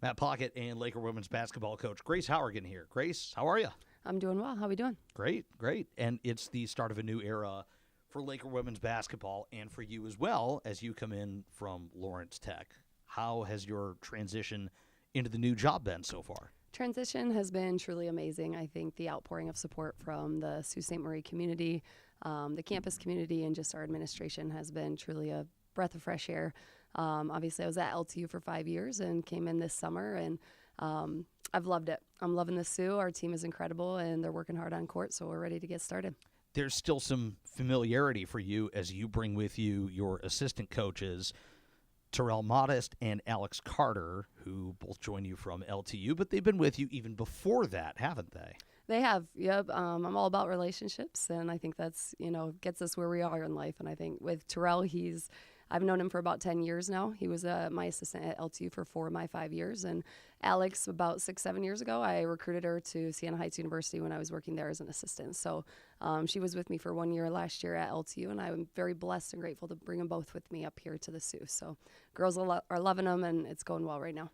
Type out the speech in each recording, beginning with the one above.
Matt Pocket and Laker women's basketball coach Grace Howrigon here. Grace, how are you? I'm doing well. How are we doing? Great, great. And it's the start of a new era for Laker women's basketball and for you as well as you come in from Lawrence Tech. How has your transition into the new job been so far? Transition has been truly amazing. I think the outpouring of support from the Sault Ste. Marie community, the campus community, and just our administration has been truly a breath of fresh air. Obviously, I was at LTU for 5 years and came in this summer, and I've loved it. I'm loving the Sioux. Our team is incredible, and they're working hard on court, so we're ready to get started. There's still some familiarity for you as you bring with you your assistant coaches, Terrell Modest and Alex Carter, who both join you from LTU, but they've been with you even before that, haven't they? They have, yep. I'm all about relationships, and I think that's, gets us where we are in life. And I think with Terrell, I've known him for about 10 years now. He was my assistant at LTU for 4 of my 5 years. And Alex, about 6-7 years ago, I recruited her to Siena Heights University when I was working there as an assistant. So she was with me for 1 year last year at LTU, and I'm very blessed and grateful to bring them both with me up here to the Sioux. So girls are loving them, and it's going well right now.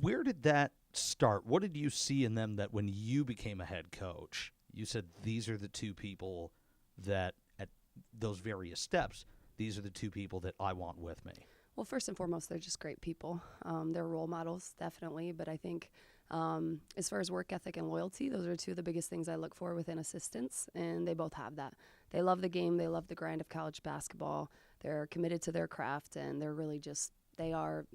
Where did that start? What did you see in them that when you became a head coach, you said these are the two people that at those various steps, these are the two people that I want with me? Well, first and foremost, they're just great people. They're role models, definitely. But I think as far as work ethic and loyalty, those are two of the biggest things I look for within assistants, and they both have that. They love the game. They love the grind of college basketball. They're committed to their craft, and they're really they are,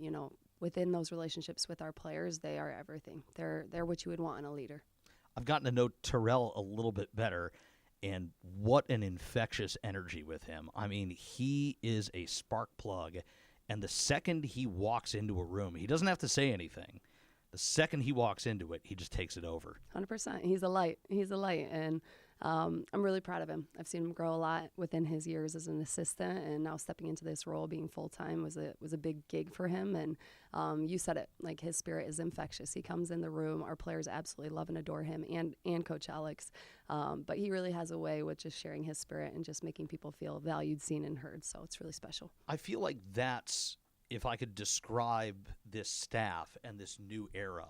within those relationships with our players, they are everything. They're what you would want in a leader. I've gotten to know Terrell a little bit better, and what an infectious energy with him. I mean, he is a spark plug, and the second he walks into a room, he doesn't have to say anything. The second he walks into it, he just takes it over. 100%. He's a light. And I'm really proud of him. I've seen him grow a lot within his years as an assistant, and now stepping into this role, being full-time, was a big gig for him. And you said it, like, his spirit is infectious. He comes in the room. Our players absolutely love and adore him, and Coach Alex. But he really has a way with just sharing his spirit and just making people feel valued, seen, and heard. So it's really special. I feel like that's, if I could describe this staff and this new era,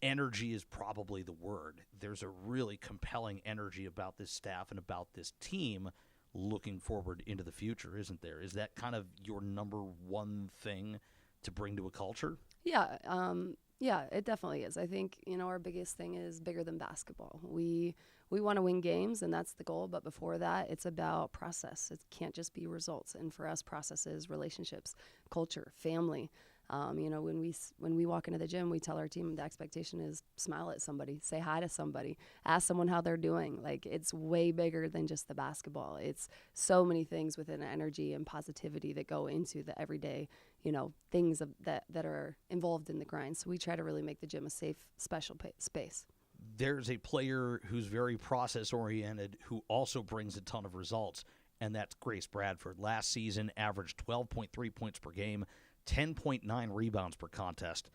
energy is probably the word. There's a really compelling energy about this staff and about this team looking forward into the future, isn't there? Is that kind of your number one thing to bring to a culture? Yeah, it definitely is. I think, our biggest thing is bigger than basketball. We want to win games, and that's the goal. But before that, it's about process. It can't just be results. And for us, processes, relationships, culture, family. When we walk into the gym, we tell our team the expectation is smile at somebody, say hi to somebody, ask someone how they're doing. Like, it's way bigger than just the basketball. It's so many things within energy and positivity that go into the everyday, things that are involved in the grind. So we try to really make the gym a safe, special space. There's a player who's very process-oriented who also brings a ton of results, and that's Grace Bradford. Last season, averaged 12.3 points per game, 10.9 rebounds per contest.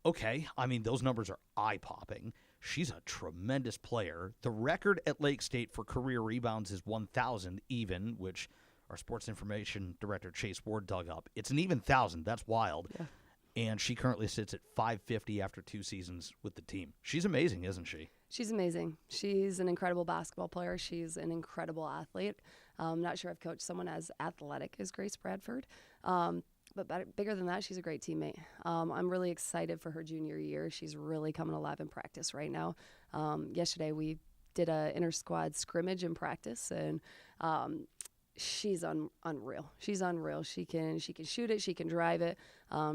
Okay, I mean, those numbers are eye-popping. She's a tremendous player. The record at Lake State for career rebounds is 1,000 even, which our sports information director, Chase Ward, dug up. It's an even 1,000. That's wild. Yeah. And she currently sits at 550 after 2 seasons with the team. She's amazing, isn't she? She's amazing. She's an incredible basketball player. She's an incredible athlete. I'm not sure I've coached someone as athletic as Grace Bradford. But bigger than that, she's a great teammate. I'm really excited for her junior year. She's really coming alive in practice right now. Yesterday we did a inter-squad scrimmage in practice, and she's unreal. She's unreal. She can shoot it. She can drive it.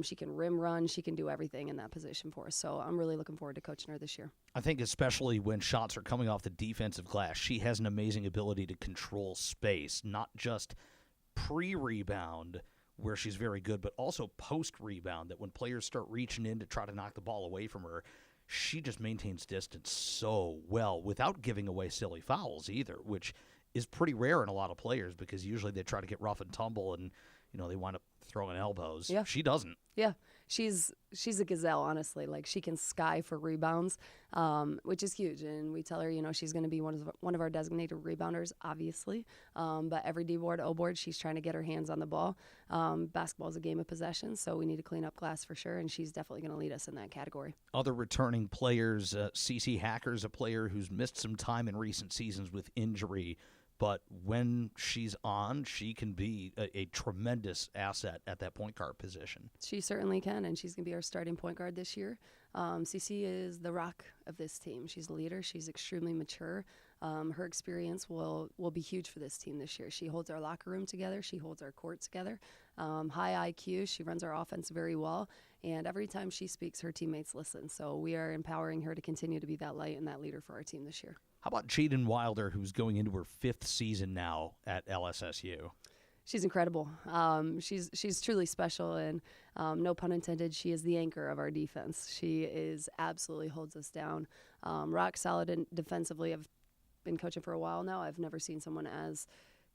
She can rim run. She can do everything in that position for us. So I'm really looking forward to coaching her this year. I think especially when shots are coming off the defensive glass, she has an amazing ability to control space, not just pre-rebound, where she's very good, but also post-rebound, that when players start reaching in to try to knock the ball away from her, she just maintains distance so well without giving away silly fouls either, which is pretty rare in a lot of players because usually they try to get rough and tumble and, they wind up throwing elbows. Yeah. She doesn't. Yeah. she's a gazelle, honestly. Like, she can sky for rebounds, which is huge. And we tell her, she's going to be one of our designated rebounders, obviously. But every D board, O board, she's trying to get her hands on the ball. Basketball is a game of possession, so we need to clean up glass for sure. And she's definitely going to lead us in that category. Other returning players, CC Hacker's a player who's missed some time in recent seasons with injury. But when she's on, she can be a tremendous asset at that point guard position. She certainly can, and she's going to be our starting point guard this year. CC is the rock of this team. She's a leader. She's extremely mature. Her experience will be huge for this team this year. She holds our locker room together. She holds our court together. High IQ. She runs our offense very well. And every time she speaks, her teammates listen. So we are empowering her to continue to be that light and that leader for our team this year. How about Jaden Wilder, who's going into her 5th season now at LSSU? She's incredible. She's truly special, and no pun intended, she is the anchor of our defense. She absolutely holds us down. Rock solid and defensively. I've been coaching for a while now. I've never seen someone as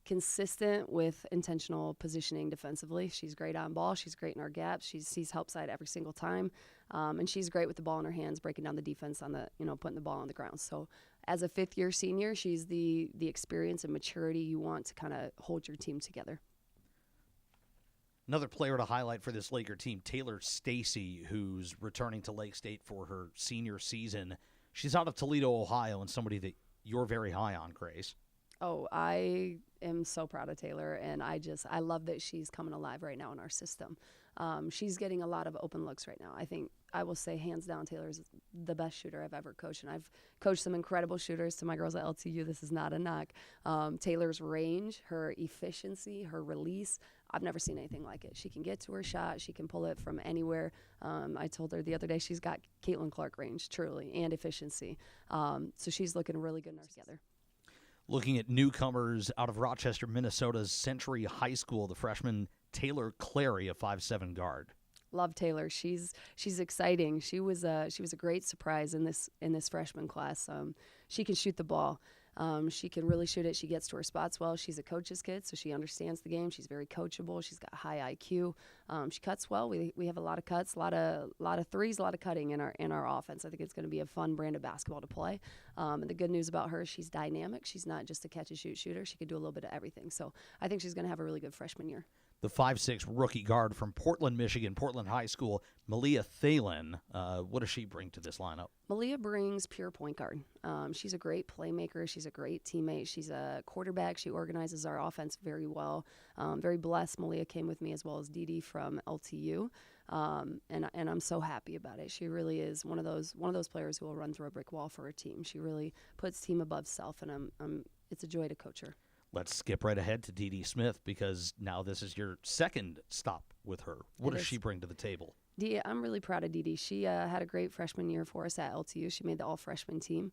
consistent with intentional positioning defensively. She's great on ball. She's great in our gaps. She sees help side every single time, and she's great with the ball in her hands, breaking down the defense on putting the ball on the ground. So as a 5th-year senior, she's the experience and maturity you want to kind of hold your team together. Another player to highlight for this Laker team, Taylor Stacy, who's returning to Lake State for her senior season. She's out of Toledo, Ohio, and somebody that you're very high on, Grace. Oh, I am so proud of Taylor, and I love that she's coming alive right now in our system. She's getting a lot of open looks right now. I will say hands down Taylor's the best shooter I've ever coached, and I've coached some incredible shooters to my girls at LTU. This is not a knock. Taylor's range, her efficiency, her release, I've never seen anything like it. She can get to her shot. She can pull it from anywhere. I told her the other day she's got Caitlin Clark range, truly, and efficiency. So she's looking really good in our together. Looking at newcomers out of Rochester, Minnesota's Century High School, the freshman Taylor Clary, a 5'7" guard. Love Taylor. She's exciting. She was a great surprise in this freshman class. She can shoot the ball. She can really shoot it. She gets to her spots well. She's a coach's kid, so she understands the game. She's very coachable. She's got high IQ. She cuts well. We have a lot of cuts, a lot of threes, a lot of cutting in our offense. I think it's going to be a fun brand of basketball to play. And the good news about her, she's dynamic. She's not just a catch and shoot shooter. She can do a little bit of everything. So I think she's going to have a really good freshman year. The 5'6" rookie guard from Portland, Michigan, Portland High School, Malia Thalen. What does she bring to this lineup? Malia brings pure point guard. She's a great playmaker. She's a great teammate. She's a quarterback. She organizes our offense very well. Very blessed. Malia came with me as well as Dee Dee from LTU, and I'm so happy about it. She really is one of those players who will run through a brick wall for her team. She really puts team above self, and it's a joy to coach her. Let's skip right ahead to Dee Dee Smith, because now this is your second stop with her. What does she bring to the table? I'm really proud of Dee Dee. She had a great freshman year for us at LTU. She made the all-freshman team.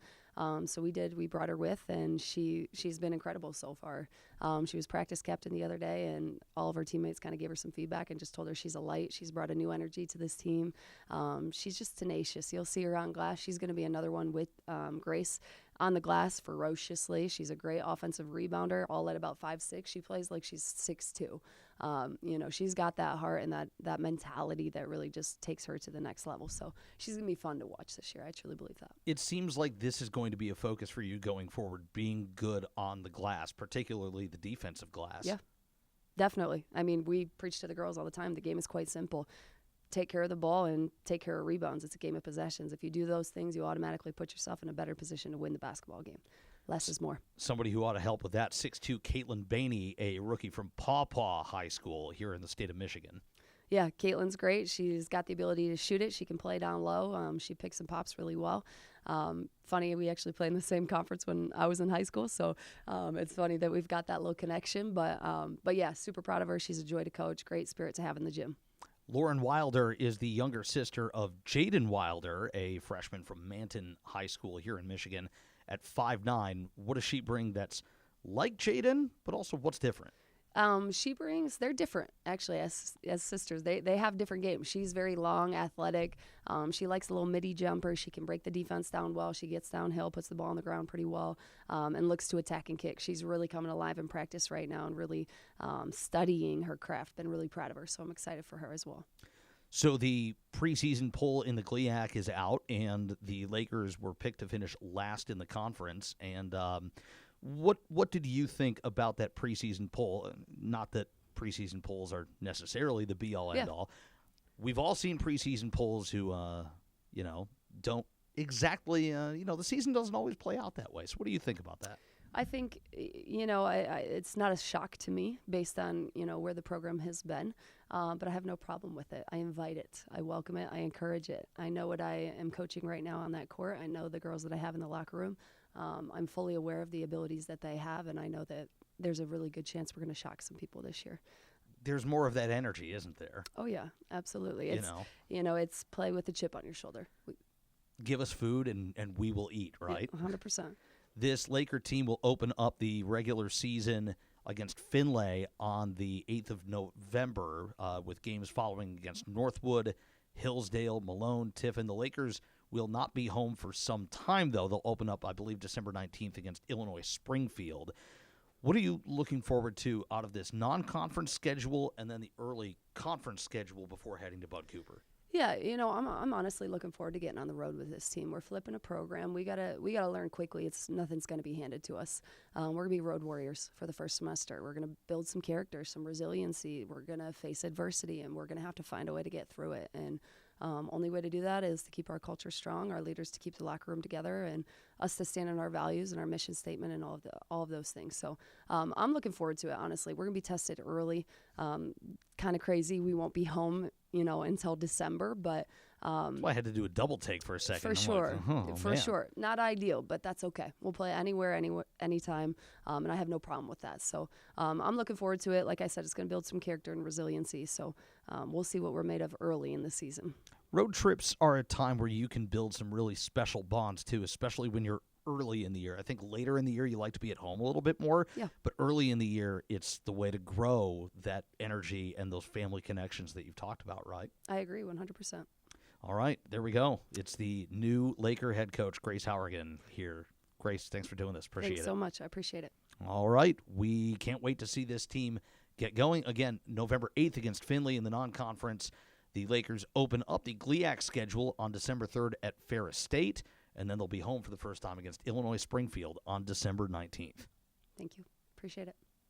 So we brought her with, and she's been incredible so far. She was practice captain the other day, and all of her teammates kind of gave her some feedback and just told her she's a light. She's brought a new energy to this team. She's just tenacious. You'll see her on glass. She's going to be another one with Grace on the glass ferociously. She's a great offensive rebounder, all at about 5'6". She plays like she's 6'2". She's got that heart and that mentality that really just takes her to the next level. So she's going to be fun to watch this year. I truly believe that. It seems like this is going to be a focus for you going forward, being good on the glass, particularly the defensive glass. Yeah, definitely. I mean, we preach to the girls all the time. The game is quite simple. Take care of the ball and take care of rebounds. It's a game of possessions. If you do those things, you automatically put yourself in a better position to win the basketball game. Less is more. Somebody who ought to help with that, 6'2", Caitlin Bainey, a rookie from Paw Paw High School here in the state of Michigan. Yeah, Caitlin's great. She's got the ability to shoot it. She can play down low. She picks and pops really well. Funny, we actually played in the same conference when I was in high school, so it's funny that we've got that little connection. But yeah, super proud of her. She's a joy to coach. Great spirit to have in the gym. Lauren Wilder is the younger sister of Jaden Wilder, a freshman from Manton High School here in Michigan at 5'9". What does she bring that's like Jaden, but also what's different? They're different, actually, as sisters. They have different games. She's very long, athletic. She likes a little midi jumper. She can break the defense down well. She gets downhill, puts the ball on the ground pretty well, and looks to attack and kick. She's really coming alive in practice right now and really studying her craft. Been really proud of her, so I'm excited for her as well. So the preseason poll in the GLIAC is out, and the Lakers were picked to finish last in the conference. And what did you think about that preseason poll? Not that preseason polls are necessarily the be-all, end-all. We've all seen preseason polls who, don't exactly, the season doesn't always play out that way. So what do you think about that? I think, it's not a shock to me based on, where the program has been, but I have no problem with it. I invite it. I welcome it. I encourage it. I know what I am coaching right now on that court. I know the girls that I have in the locker room. I'm fully aware of the abilities that they have, and I know that there's a really good chance we're going to shock some people this year. There's more of that energy, isn't there? Oh, yeah, absolutely. It's play with a chip on your shoulder. Give us food and we will eat, right? 100%. This Laker team will open up the regular season against Finlay on the 8th of November with games following against Northwood, Hillsdale, Malone, Tiffin. The Lakers will not be home for some time, though. They'll open up, I believe, December 19th against Illinois Springfield. What are you looking forward to out of this non-conference schedule and then the early conference schedule before heading to Bud Cooper? Yeah, I'm honestly looking forward to getting on the road with this team. We're flipping a program. We gotta learn quickly. Nothing's gonna be handed to us. We're gonna be road warriors for the first semester. We're gonna build some character, some resiliency. We're gonna face adversity, and we're gonna have to find a way to get through it. And only way to do that is to keep our culture strong, our leaders to keep the locker room together, and us to stand on our values and our mission statement and all of those things. So I'm looking forward to it, honestly. We're going to be tested early. Kind of crazy. We won't be home, until December, but That's why I had to do a double take for a second. For I'm sure. like, For man. sure. Not ideal, but that's okay. We'll play anywhere, anytime, and I have no problem with that. So I'm looking forward to it. Like I said, it's going to build some character and resiliency. So we'll see what we're made of early in the season. Road trips are a time where you can build some really special bonds, too, especially when you're early in the year. I think later in the year you like to be at home a little bit more, but early in the year it's the way to grow that energy and those family connections that you've talked about, right? I agree 100%. All right, there we go. It's the new Laker head coach, Grace Howrigon, here. Grace, thanks for doing this. Appreciate it. Thanks so much. I appreciate it. All right, we can't wait to see this team get going. Again, November 8th against Finley in the non-conference. The Lakers open up the GLIAC schedule on December 3rd at Ferris State, and then they'll be home for the first time against Illinois Springfield on December 19th. Thank you. Appreciate it.